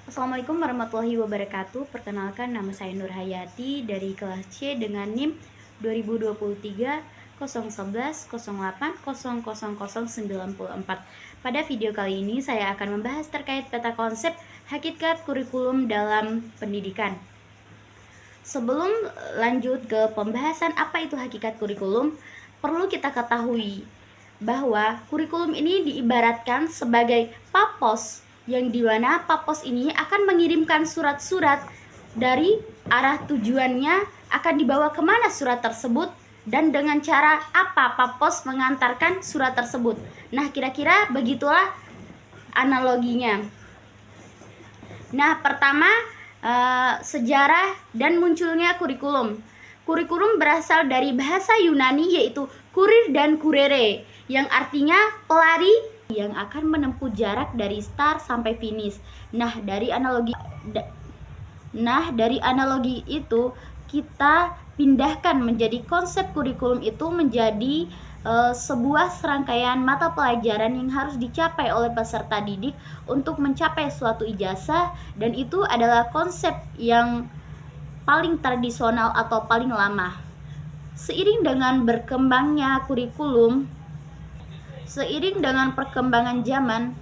Assalamualaikum warahmatullahi wabarakatuh. Perkenalkan, nama saya Nur Hayati dari kelas C dengan NIM 2023 011 08 00094. Pada video kali ini saya akan membahas terkait peta konsep hakikat kurikulum dalam pendidikan. Sebelum lanjut ke pembahasan apa itu hakikat kurikulum, perlu kita ketahui bahwa kurikulum ini diibaratkan sebagai papos, yang dimana papos ini akan mengirimkan surat-surat dari arah tujuannya akan dibawa kemana surat tersebut dan dengan cara apa papos mengantarkan surat tersebut. Nah, kira-kira begitulah analoginya. Nah, pertama, sejarah dan munculnya kurikulum. Kurikulum berasal dari bahasa Yunani yaitu kurir dan kurere, yang artinya pelari yang akan menempuh jarak dari start sampai finish. Nah, dari analogi itu kita pindahkan menjadi konsep kurikulum itu menjadi sebuah serangkaian mata pelajaran yang harus dicapai oleh peserta didik untuk mencapai suatu ijazah, dan itu adalah konsep yang paling tradisional atau paling lama. Seiring dengan perkembangan zaman,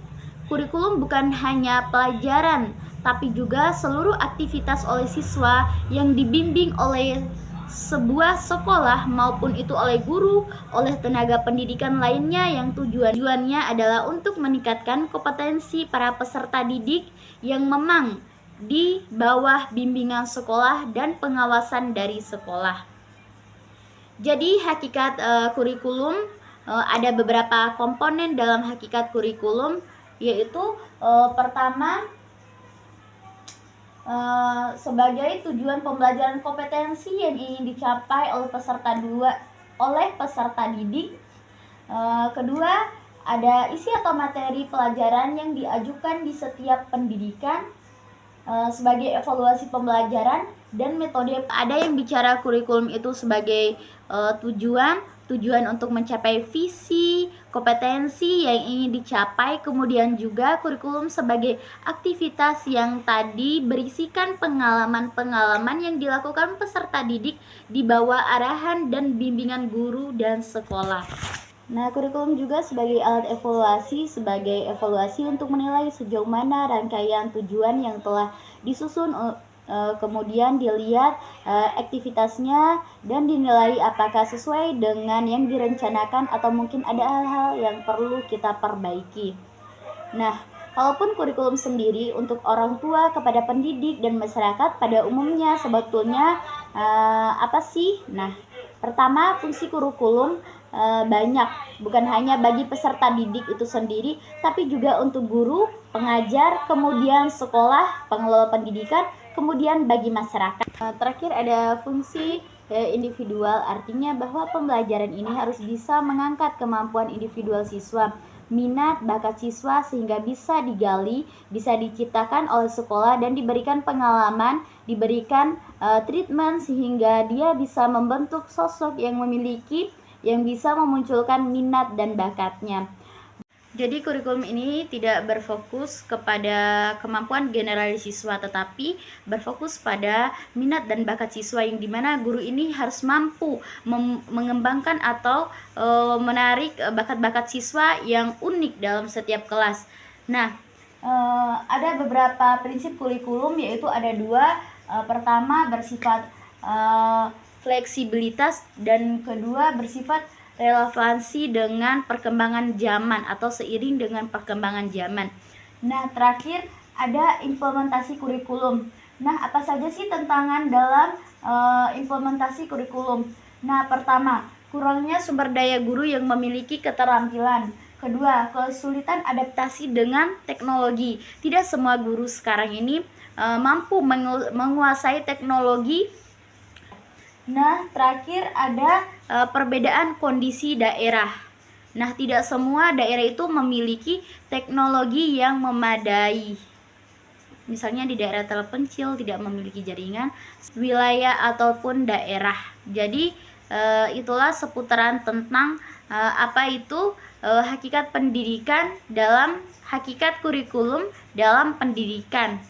kurikulum bukan hanya pelajaran, tapi juga seluruh aktivitas oleh siswa yang dibimbing oleh sebuah sekolah maupun itu oleh guru, oleh tenaga pendidikan lainnya, yang tujuannya adalah untuk meningkatkan kompetensi para peserta didik yang memang di bawah bimbingan sekolah dan pengawasan dari sekolah. Jadi hakikat kurikulum, ada beberapa komponen dalam hakikat kurikulum, yaitu pertama, sebagai tujuan pembelajaran kompetensi yang ingin dicapai oleh peserta didik. Kedua, ada isi atau materi pelajaran yang diajukan di setiap pendidikan sebagai evaluasi pembelajaran dan metode. Ada yang bicara kurikulum itu sebagai tujuan untuk mencapai visi, kompetensi yang ingin dicapai. Kemudian juga kurikulum sebagai aktivitas yang tadi berisikan pengalaman-pengalaman yang dilakukan peserta didik di bawah arahan dan bimbingan guru dan sekolah. Nah, kurikulum juga sebagai alat evaluasi untuk menilai sejauh mana rangkaian tujuan yang telah disusun, kemudian dilihat aktivitasnya dan dinilai apakah sesuai dengan yang direncanakan atau mungkin ada hal-hal yang perlu kita perbaiki. Nah, kalaupun kurikulum sendiri untuk orang tua kepada pendidik dan masyarakat pada umumnya sebetulnya apa sih? Nah, pertama, fungsi kurikulum banyak, bukan hanya bagi peserta didik itu sendiri, tapi juga untuk guru, pengajar, kemudian sekolah, pengelola pendidikan, kemudian bagi masyarakat. Terakhir ada fungsi individual, artinya bahwa pembelajaran ini harus bisa mengangkat kemampuan individual siswa, minat bakat siswa, sehingga bisa digali, bisa diciptakan oleh sekolah dan diberikan pengalaman, diberikan treatment sehingga dia bisa membentuk sosok yang bisa memunculkan minat dan bakatnya. Jadi kurikulum ini tidak berfokus kepada kemampuan generalis siswa, tetapi berfokus pada minat dan bakat siswa, yang dimana guru ini harus mampu mengembangkan atau menarik bakat-bakat siswa yang unik dalam setiap kelas. Nah, ada beberapa prinsip kurikulum, yaitu ada dua. Pertama, bersifat fleksibilitas, dan kedua bersifat relevansi dengan perkembangan zaman atau seiring dengan perkembangan zaman. Nah, terakhir ada implementasi kurikulum. Nah, apa saja sih tantangan dalam implementasi kurikulum? Nah, pertama, kurangnya sumber daya guru yang memiliki keterampilan. Kedua, kesulitan adaptasi dengan teknologi. Tidak semua guru sekarang ini mampu menguasai teknologi. Nah, terakhir ada perbedaan kondisi daerah. Nah, tidak semua daerah itu memiliki teknologi yang memadai. Misalnya di daerah terpencil tidak memiliki jaringan, wilayah ataupun daerah. Jadi itulah seputaran tentang apa itu hakikat pendidikan dalam hakikat kurikulum dalam pendidikan.